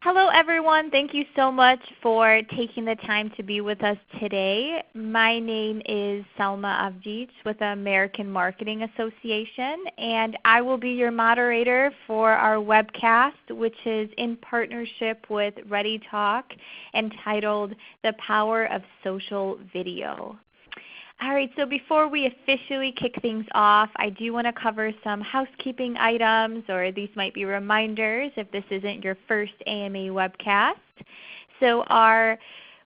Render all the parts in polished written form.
Hello everyone. Thank you so much for taking the time to be with us today. My name is Selma Avdic with the American Marketing Association, and I will be your moderator for our webcast, which is in partnership with ReadyTalk, entitled The Power of Social Video. All right, so before we officially kick things off, I do want to cover some housekeeping items, or these might be reminders if this isn't your first AMA webcast. So our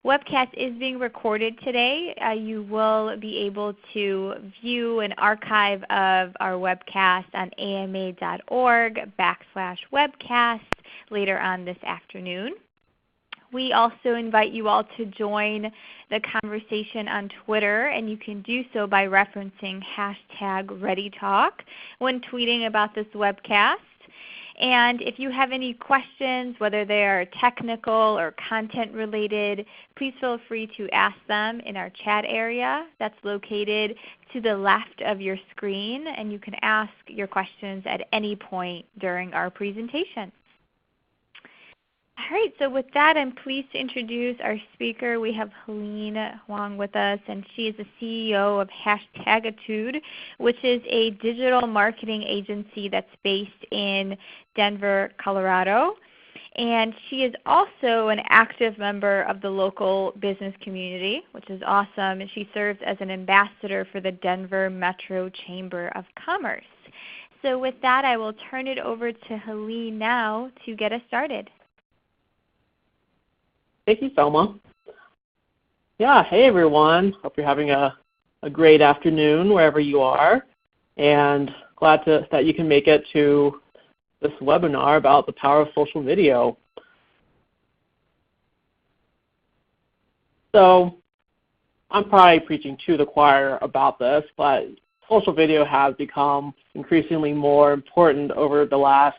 webcast is being recorded today. You will be able to view an archive of our webcast on ama.org/webcast later on this afternoon. We also invite you all to join the conversation on Twitter, and you can do so by referencing #ReadyTalk when tweeting about this webcast. And if you have any questions, whether they are technical or content related, please feel free to ask them in our chat area that's located to the left of your screen, and you can ask your questions at any point during our presentation. All right, so with that, I'm pleased to introduce our speaker. We have Helene Huang with us, and she is the CEO of Hashtagitude, which is a digital marketing agency that's based in Denver, Colorado. And she is also an active member of the local business community, which is awesome, and she serves as an ambassador for the Denver Metro Chamber of Commerce. So with that, I will turn it over to Helene now to get us started. Thank you, Selma. Yeah, hey everyone. Hope you're having a great afternoon wherever you are, and glad that you can make it to this webinar about the power of social video. So I'm probably preaching to the choir about this, but social video has become increasingly more important over the last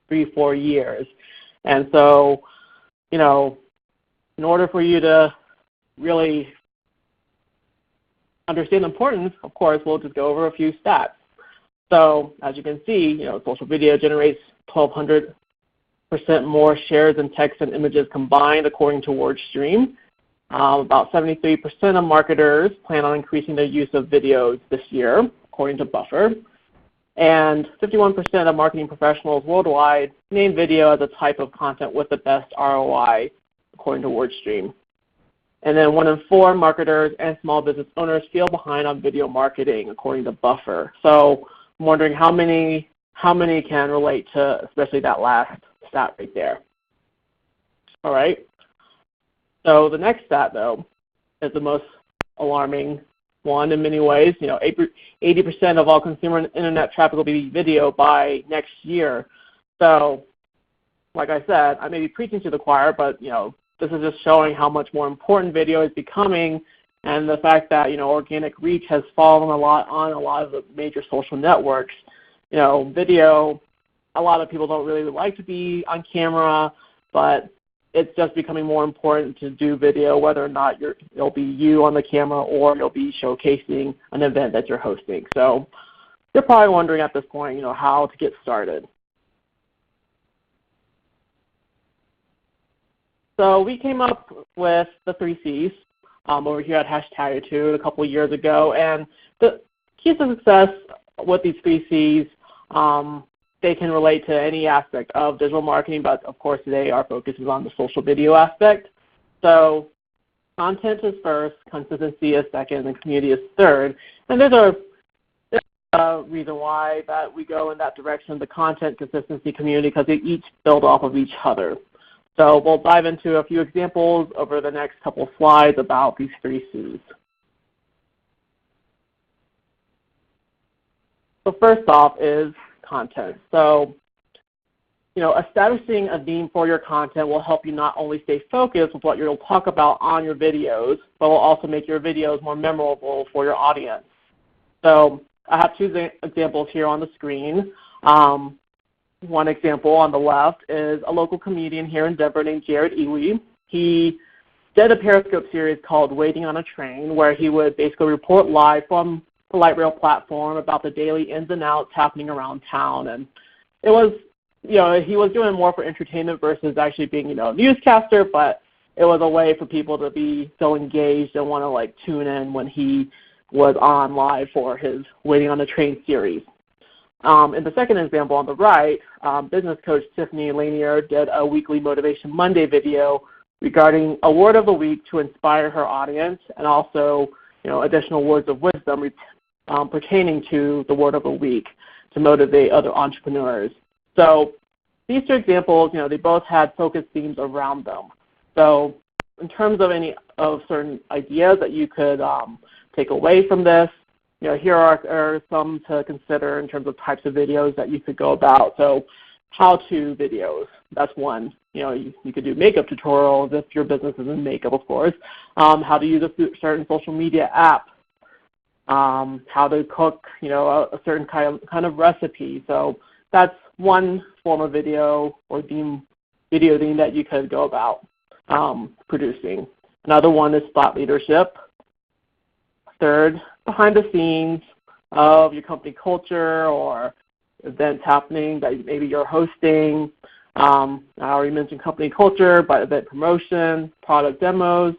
3-4 years. And so, in order for you to really understand the importance, of course, we'll just go over a few stats. So as you can see, social video generates 1,200% more shares in text and images combined, according to WordStream. About 73% of marketers plan on increasing their use of videos this year, according to Buffer. And 51% of marketing professionals worldwide name video as a type of content with the best ROI, according to WordStream. And then 1 in 4 marketers and small business owners feel behind on video marketing, according to Buffer. So I'm wondering how many can relate to especially that last stat right there. All right. So the next stat, though, is the most alarming one in many ways. 80% of all consumer internet traffic will be video by next year. So like I said, I may be preaching to the choir, but this is just showing how much more important video is becoming, and the fact that organic reach has fallen a lot on a lot of the major social networks. Video, a lot of people don't really like to be on camera, but it's just becoming more important to do video, whether or not it'll be you on the camera or you'll be showcasing an event that you're hosting. So you're probably wondering at this point, how to get started. So we came up with the 3 C's over here at Hashtagitude a couple of years ago, and the key to success with these 3 C's, they can relate to any aspect of digital marketing, but of course today our focus is on the social video aspect. So content is first, consistency is second, and community is third. And there's a reason why that we go in that direction, the content, consistency, community, because they each build off of each other. So we'll dive into a few examples over the next couple of slides about these 3 C's. So first off is content. So, establishing a theme for your content will help you not only stay focused with what you'll talk about on your videos, but will also make your videos more memorable for your audience. So I have 2 examples here on the screen. One example on the left is a local comedian here in Denver named Jared Ewey. He did a Periscope series called Waiting on a Train, where he would basically report live from the light rail platform about the daily ins and outs happening around town. And it was he was doing more for entertainment versus actually being, a newscaster, but it was a way for people to be so engaged and want to like tune in when he was on live for his Waiting on the Train series. In the second example on the right, business coach Tiffany Lanier did a weekly Motivation Monday video regarding a word of the week to inspire her audience, and also additional words of wisdom pertaining to the word of the week to motivate other entrepreneurs. So these two examples, they both had focused themes around them. So in terms of any of certain ideas that you could take away from this, here are some to consider in terms of types of videos that you could go about. So how-to videos, that's one. You could do makeup tutorials if your business is in makeup, of course. How to use a certain social media app. How to cook, a certain kind of recipe. So that's one form of video or video theme that you could go about producing. Another one is thought leadership. Third, behind the scenes of your company culture or events happening that maybe you're hosting. I already mentioned company culture, but event promotion, product demos,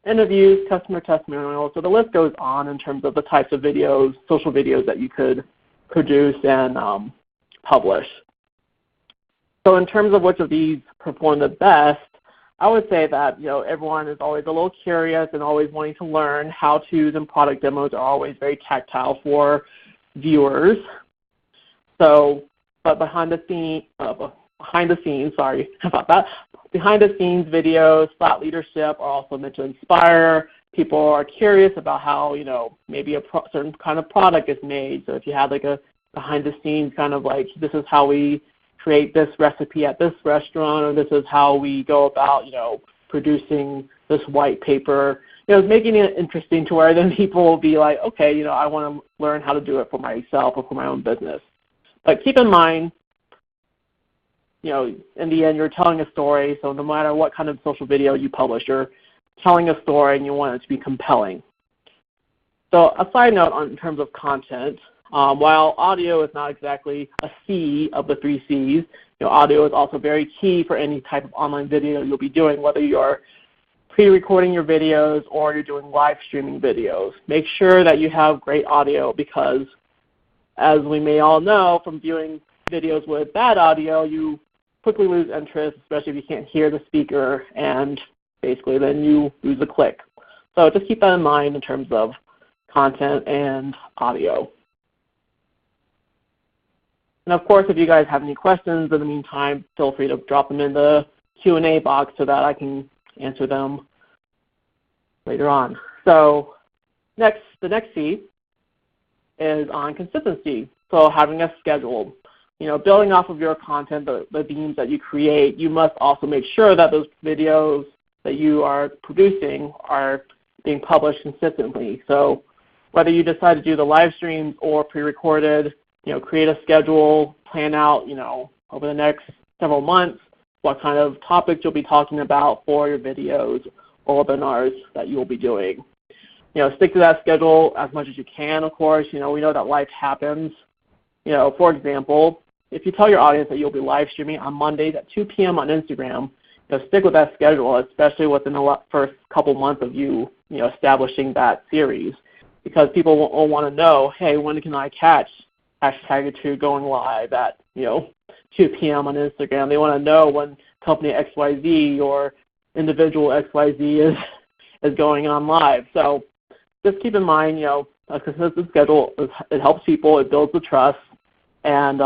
interviews, customer testimonials. So the list goes on in terms of the types of videos, social videos that you could produce and publish. So in terms of which of these perform the best, I would say that everyone is always a little curious and always wanting to learn. How-tos and product demos are always very tactile for viewers. So, but behind the scenes, sorry about that. Behind the scenes videos, thought leadership are also meant to inspire. People are curious about how maybe a certain kind of product is made. So if you had like a behind the scenes kind of like, this is how we create this recipe at this restaurant, or this is how we go about, producing this white paper. Making it interesting to where then people will be like, okay, I want to learn how to do it for myself or for my own business. But keep in mind, in the end, you're telling a story, so no matter what kind of social video you publish, you're telling a story and you want it to be compelling. So a side note in terms of content, while audio is not exactly a C of the 3 C's, audio is also very key for any type of online video you'll be doing, whether you're pre-recording your videos or you're doing live streaming videos. Make sure that you have great audio because, as we may all know from viewing videos with bad audio, you quickly lose interest, especially if you can't hear the speaker, and basically then you lose a click. So just keep that in mind in terms of content and audio. And of course, if you guys have any questions in the meantime, feel free to drop them in the Q&A box so that I can answer them later on. So the next C is on consistency. So having a schedule. Building off of your content, the themes that you create, you must also make sure that those videos that you are producing are being published consistently. So whether you decide to do the live streams or pre-recorded, create a schedule, plan out, over the next several months what kind of topics you'll be talking about for your videos or webinars that you will be doing. Stick to that schedule as much as you can, of course. We know that life happens. For example, if you tell your audience that you'll be live streaming on Mondays at 2 p.m. on Instagram, stick with that schedule, especially within the first couple months of you, establishing that series, because people will want to know, hey, when can I catch #2 going live at 2 p.m. on Instagram. They want to know when company XYZ or individual XYZ is going on live. So just keep in mind, a consistent schedule, it helps people, it builds the trust, and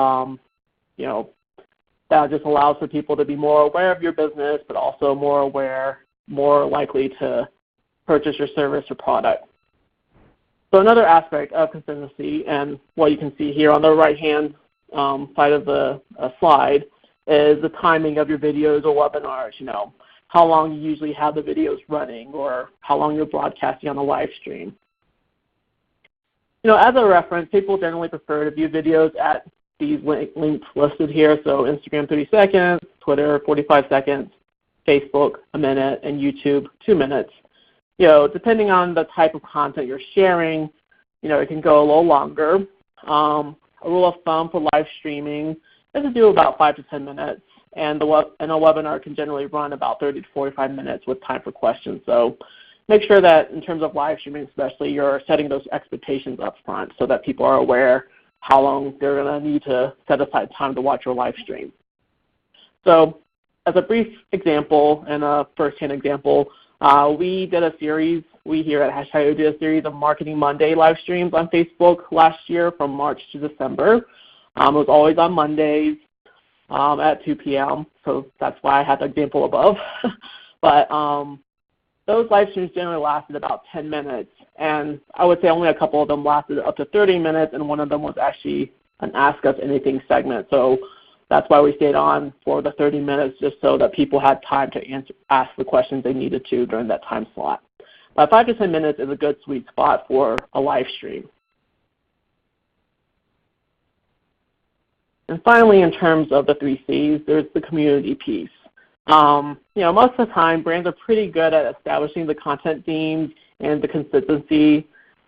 that just allows for people to be more aware of your business, but also more likely to purchase your service or product. So another aspect of consistency, and what you can see here on the right-hand side of the slide, is the timing of your videos or webinars. How long you usually have the videos running, or how long you're broadcasting on the live stream. As a reference, people generally prefer to view videos at these links listed here. So Instagram 30 seconds, Twitter 45 seconds, Facebook a minute, and YouTube 2 minutes. Depending on the type of content you're sharing, it can go a little longer. A rule of thumb for live streaming This is due about 5 to 10 minutes, and a webinar can generally run about 30 to 45 minutes with time for questions. So make sure that in terms of live streaming especially, you're setting those expectations up front so that people are aware how long they're going to need to set aside time to watch your live stream. So as a brief example and a first-hand example, we did a series, we here at #IO did a series of Marketing Monday live streams on Facebook last year from March to December. It was always on Mondays at 2 p.m., so that's why I had the example above. But those live streams generally lasted about 10 minutes, and I would say only a couple of them lasted up to 30 minutes, and one of them was actually an Ask Us Anything segment. So that's why we stayed on for the 30 minutes, just so that people had time to ask the questions they needed to during that time slot. But 5 to 10 minutes is a good sweet spot for a live stream. And finally, in terms of the 3 C's, there's the community piece. Most of the time, brands are pretty good at establishing the content themes and the consistency,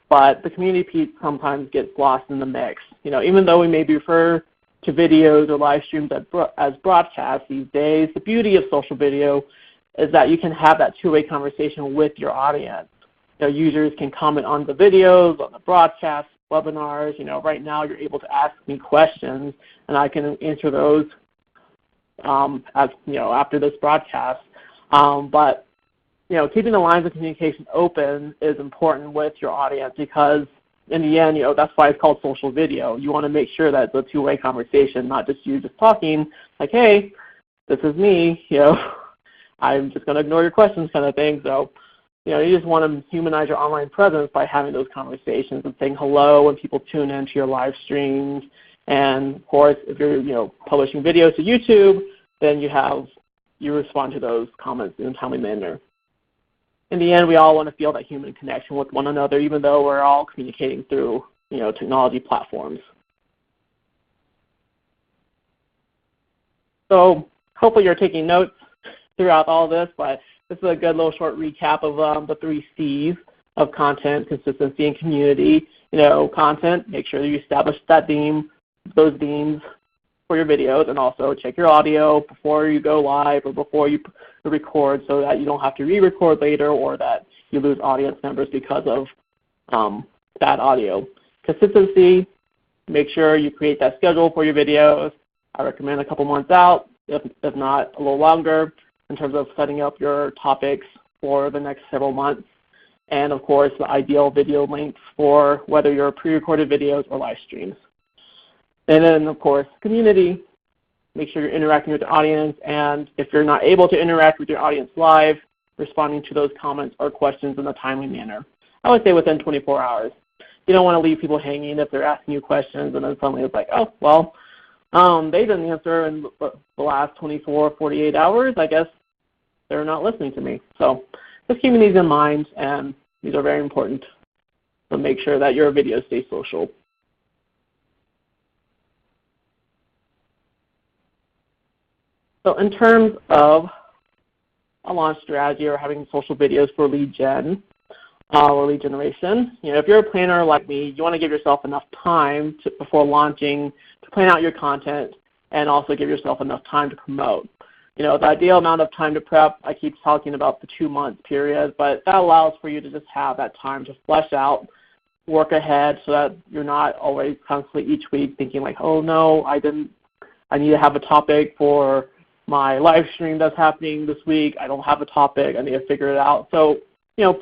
but the community piece sometimes gets lost in the mix. Even though we maybe refer to videos or live streams as broadcasts these days, the beauty of social video is that you can have that two-way conversation with your audience. Users can comment on the videos, on the broadcasts, webinars. Right now you're able to ask me questions, and I can answer those after this broadcast. But keeping the lines of communication open is important with your audience because in the end, that's why it's called social video. You want to make sure that it's a two-way conversation, not just you just talking like, hey, this is me, I'm just going to ignore your questions kind of thing. So, you just want to humanize your online presence by having those conversations and saying hello when people tune into your live streams. And of course, if you're publishing videos to YouTube, then you respond to those comments in a timely manner. In the end, we all want to feel that human connection with one another, even though we're all communicating through technology platforms. So hopefully you're taking notes throughout all this, but this is a good little short recap of the 3 C's of content, consistency, and community. Content, make sure that you establish those themes for your videos, and also check your audio before you go live or before you record so that you don't have to re-record later or that you lose audience members because of bad audio. Consistency, make sure you create that schedule for your videos. I recommend a couple months out, if not a little longer, in terms of setting up your topics for the next several months. And of course, the ideal video lengths for whether you're pre-recorded videos or live streams. And then, of course, community. Make sure you're interacting with the audience, and if you're not able to interact with your audience live, responding to those comments or questions in a timely manner. I would say within 24 hours. You don't want to leave people hanging if they're asking you questions and then suddenly it's like, oh, well, they didn't answer in the last 24, 48 hours. I guess they're not listening to me. So just keeping these in mind, and these are very important. So make sure that your videos stay social. So in terms of a launch strategy or having social videos for lead gen or lead generation, if you're a planner like me, you want to give yourself enough time before launching to plan out your content and also give yourself enough time to promote. The ideal amount of time to prep, I keep talking about the 2-month period, but that allows for you to just have that time to flesh out, work ahead so that you're not always constantly each week thinking like, oh no, I need to have a topic for my live stream that's happening this week. I don't have a topic. I need to figure it out. So,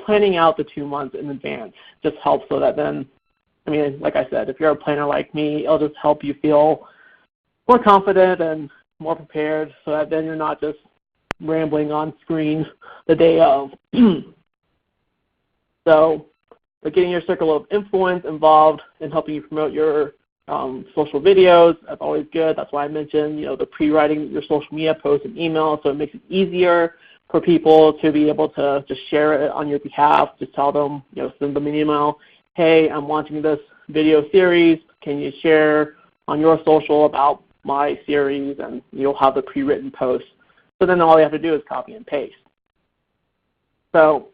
planning out the 2 months in advance just helps so that then, like I said, if you're a planner like me, it'll just help you feel more confident and more prepared so that then you're not just rambling on screen the day of. So, but getting your circle of influence involved in helping you promote your social videos, that's always good. That's why I mentioned, the pre-writing your social media posts and emails, so it makes it easier for people to be able to just share it on your behalf. Just tell them, send them an email, hey, I'm launching this video series. Can you share on your social about my series? And you'll have the pre-written post. So then all you have to do is copy and paste. So,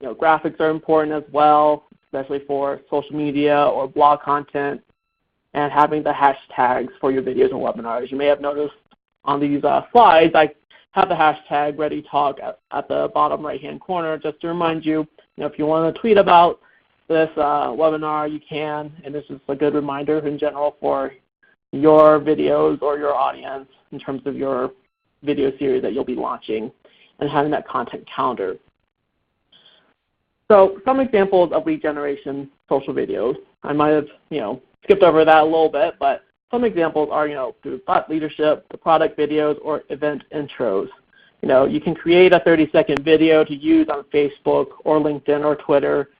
graphics are important as well, especially for social media or blog content. and having the hashtags for your videos and webinars. You may have noticed on these slides, I have the hashtag ReadyTalk at the bottom right-hand corner just to remind you, if you want to tweet about this webinar, you can, and this is a good reminder in general for your videos or your audience in terms of your video series that you'll be launching and having that content calendar. So some examples of lead generation social videos. I might have skipped over that a little bit, but some examples are through thought leadership, the product videos, or event intros. You can create a 30-second video to use on Facebook or LinkedIn or Twitter,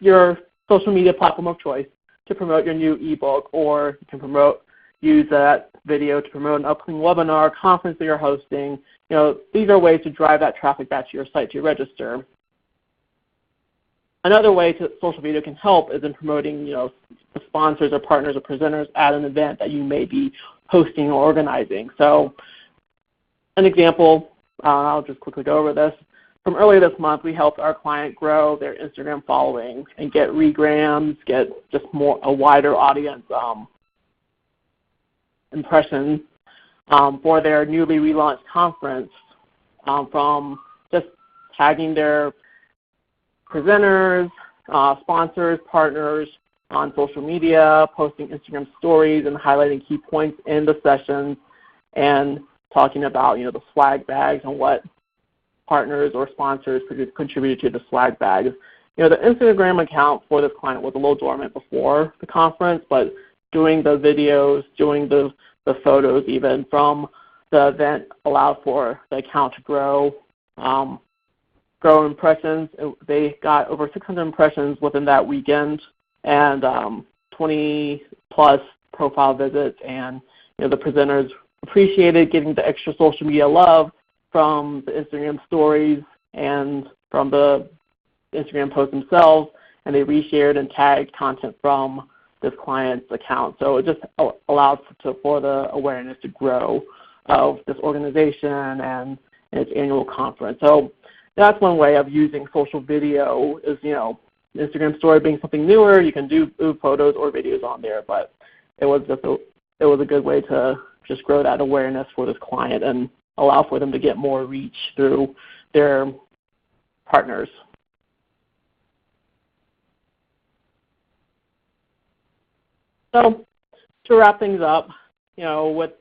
your social media platform of choice, to promote your new ebook, or you can use that video to promote an upcoming webinar, conference that you're hosting. These are ways to drive that traffic back to your site to register. Another way social video can help is in promoting, the sponsors or partners or presenters at an event that you may be hosting or organizing. So, an example, I'll just quickly go over this. From earlier this month, we helped our client grow their Instagram following and get regrams, get just a wider audience impressions for their newly relaunched conference from just tagging their presenters, sponsors, partners on social media, posting Instagram stories, and highlighting key points in the sessions, and talking about the swag bags and what partners or sponsors contributed to the swag bags. The Instagram account for this client was a little dormant before the conference, but doing the videos, doing the photos even from the event allowed for the account to grow impressions. They got over 600 impressions within that weekend, and 20 plus profile visits, and the presenters appreciated getting the extra social media love from the Instagram stories and from the Instagram posts themselves, and they reshared and tagged content from this client's account. So it just allows for the awareness to grow of this organization and its annual conference. So that's one way of using social video is, Instagram story being something newer. You can do photos or videos on there, but it was a good way to just grow that awareness for this client and allow for them to get more reach through their partners. So to wrap things up, with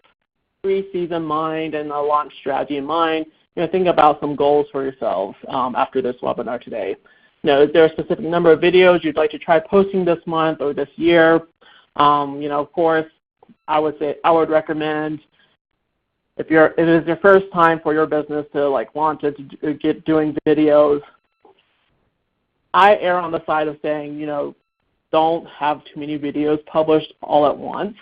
3 C's in mind and a launch strategy in mind, think about some goals for yourselves after this webinar today. Is there a specific number of videos you'd like to try posting this month or this year? Of course, I would recommend if it is your first time for your business to launch it, to get doing videos, I err on the side of saying, don't have too many videos published all at once,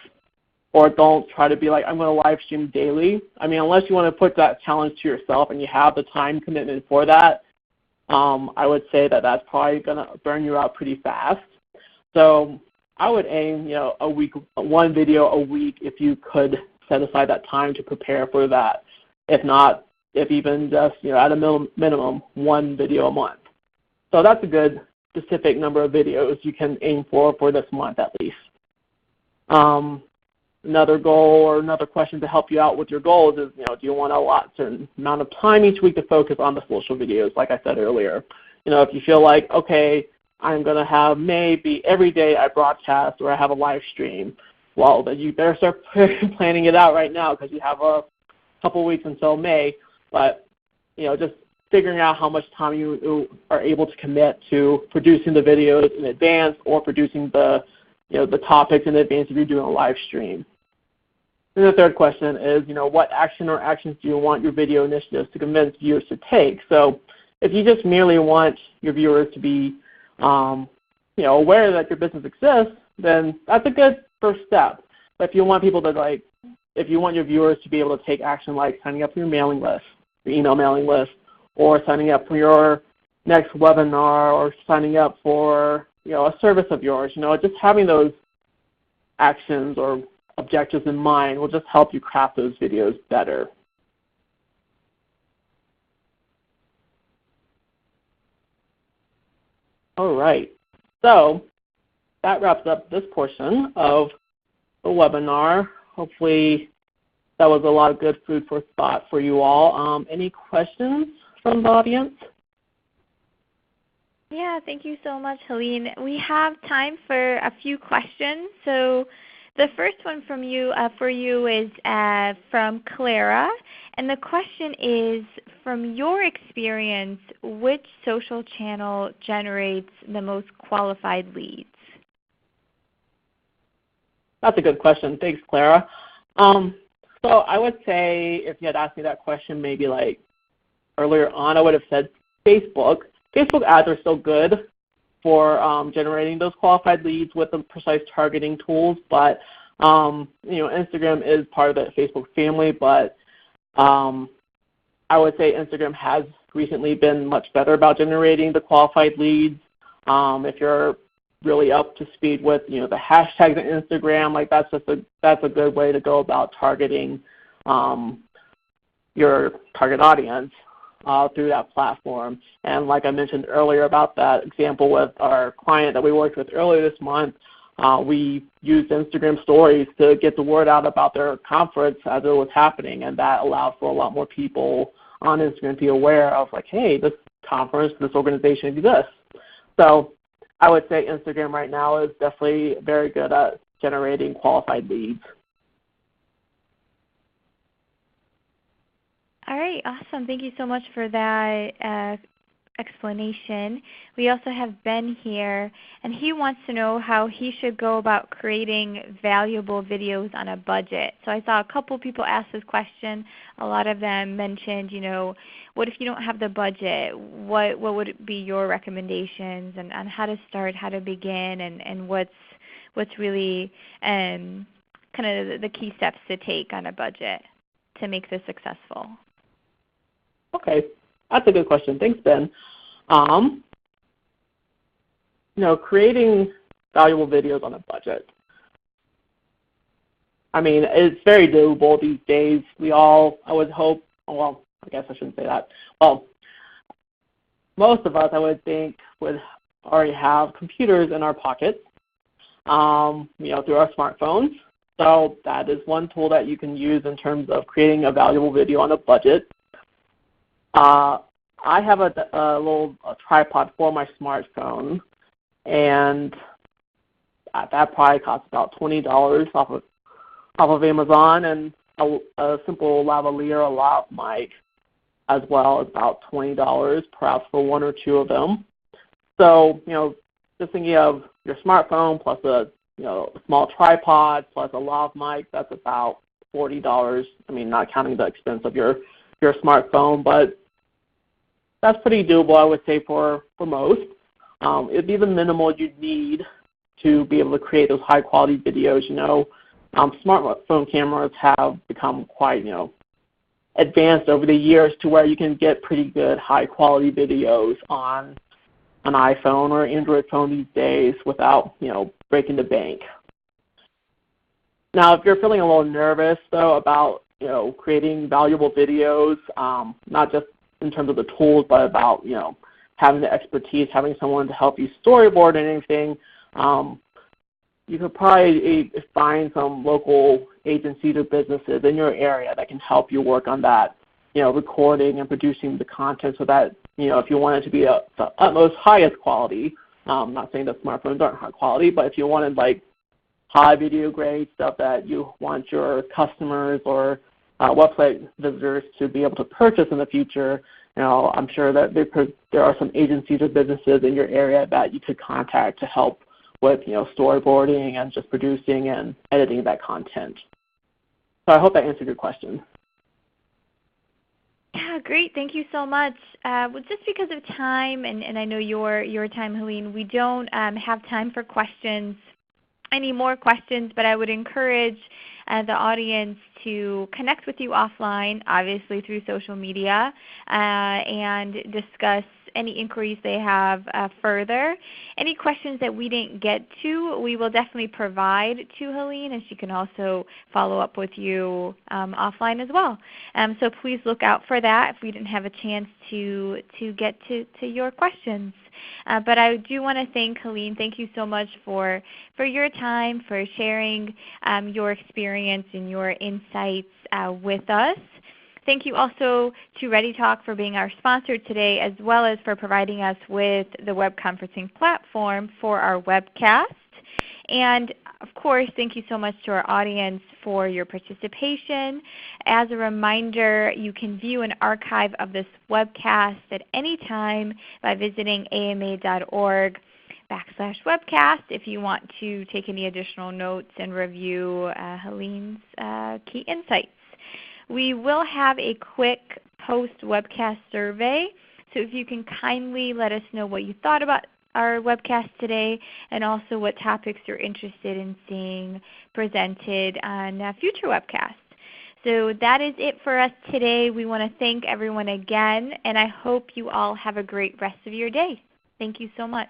or don't try to be like, I'm going to live stream daily. I mean, unless you want to put that challenge to yourself and you have the time commitment for that, I would say that that's probably going to burn you out pretty fast. So I would aim, a week, 1 video a week if you could set aside that time to prepare for that. If not, if even just, at a minimum, 1 video a month. So that's a good specific number of videos you can aim for this month at least. Another goal or another question to help you out with your goals is, do you want to allot a certain amount of time each week to focus on the social videos, like I said earlier. If you feel like, okay, I'm going to have maybe every day I broadcast or I have a live stream, well, then you better start planning it out right now because you have a couple weeks until May. But, just figuring out how much time you are able to commit to producing the videos in advance or producing the topics in advance if you're doing a live stream. And the third question is, what action or actions do you want your video initiatives to convince viewers to take? So if you just merely want your viewers to be, aware that your business exists, then that's a good first step. But if you want people to if you want your viewers to be able to take action like signing up for your mailing list, your email mailing list, or signing up for your next webinar, or signing up for a service of yours, just having those actions or objectives in mind will just help you craft those videos better. All right. So that wraps up this portion of the webinar. Hopefully that was a lot of good food for thought for you all. Any questions from the audience? Yeah, thank you so much, Helene. We have time for a few questions. So the first one from you for you is from Clara, and the question is, from your experience, which social channel generates the most qualified leads? That's a good question. Thanks, Clara. So I would say if you had asked me that question maybe like earlier on, I would have said Facebook. Facebook ads are still good for generating those qualified leads with the precise targeting tools, but Instagram is part of the Facebook family, but I would say Instagram has recently been much better about generating the qualified leads. If you're really up to speed with the hashtags on Instagram, like that's a good way to go about targeting your target audience through that platform. And like I mentioned earlier about that example with our client that we worked with earlier this month, we used Instagram stories to get the word out about their conference as it was happening, and that allowed for a lot more people on Instagram to be aware of like, hey, this conference, this organization exists. So I would say Instagram right now is definitely very good at generating qualified leads. All right, awesome. Thank you so much for that explanation. We also have Ben here, and he wants to know how he should go about creating valuable videos on a budget. So I saw a couple people ask this question. A lot of them mentioned, what if you don't have the budget? What would be your recommendations on how to start, how to begin, and what's really kind of the key steps to take on a budget to make this successful? Okay, that's a good question. Thanks, Ben. Creating valuable videos on a budget. I mean, it's very doable these days. I would hope, well, I guess I shouldn't say that. Well, most of us, I would think, would already have computers in our pockets, through our smartphones. So that is one tool that you can use in terms of creating a valuable video on a budget. I have a little tripod for my smartphone, and that probably costs about $20 off of Amazon, and a simple lavalier, a lav mic as well is about $20, perhaps for one or two of them. So just thinking of your smartphone plus a small tripod plus a lav mic, that's about $40. I mean, not counting the expense of your smartphone, but that's pretty doable, I would say, for most. It'd be the minimal you'd need to be able to create those high-quality videos. Smartphone cameras have become quite, advanced over the years to where you can get pretty good high-quality videos on an iPhone or Android phone these days without, breaking the bank. Now, if you're feeling a little nervous, though, about, creating valuable videos, not just in terms of the tools, but about, having the expertise, having someone to help you storyboard and anything, you could probably find some local agencies or businesses in your area that can help you work on that, recording and producing the content so that, if you want it to be the utmost highest quality, I'm not saying that smartphones aren't high quality, but if you wanted like high video grade stuff that you want your customers or website visitors to be able to purchase in the future, I'm sure that there are some agencies or businesses in your area that you could contact to help with storyboarding and just producing and editing that content. So I hope that answered your question. Yeah, great. Thank you so much. Well, just because of time, and I know your time, Helene, we don't have time for questions, any more questions, but I would encourage the audience to connect with you offline, obviously through social media, and discuss any inquiries they have further. Any questions that we didn't get to, we will definitely provide to Helene, and she can also follow up with you offline as well. So please look out for that if we didn't have a chance to get to your questions. But I do want to thank Helene. Thank you so much for your time, for sharing your experience and your insights with us. Thank you also to ReadyTalk for being our sponsor today, as well as for providing us with the web conferencing platform for our webcast. And of course, thank you so much to our audience for your participation. As a reminder, you can view an archive of this webcast at any time by visiting ama.org/webcast if you want to take any additional notes and review Helene's key insights. We will have a quick post-webcast survey, so if you can kindly let us know what you thought about our webcast today and also what topics you're interested in seeing presented on future webcasts. So that is it for us today. We want to thank everyone again, and I hope you all have a great rest of your day. Thank you so much.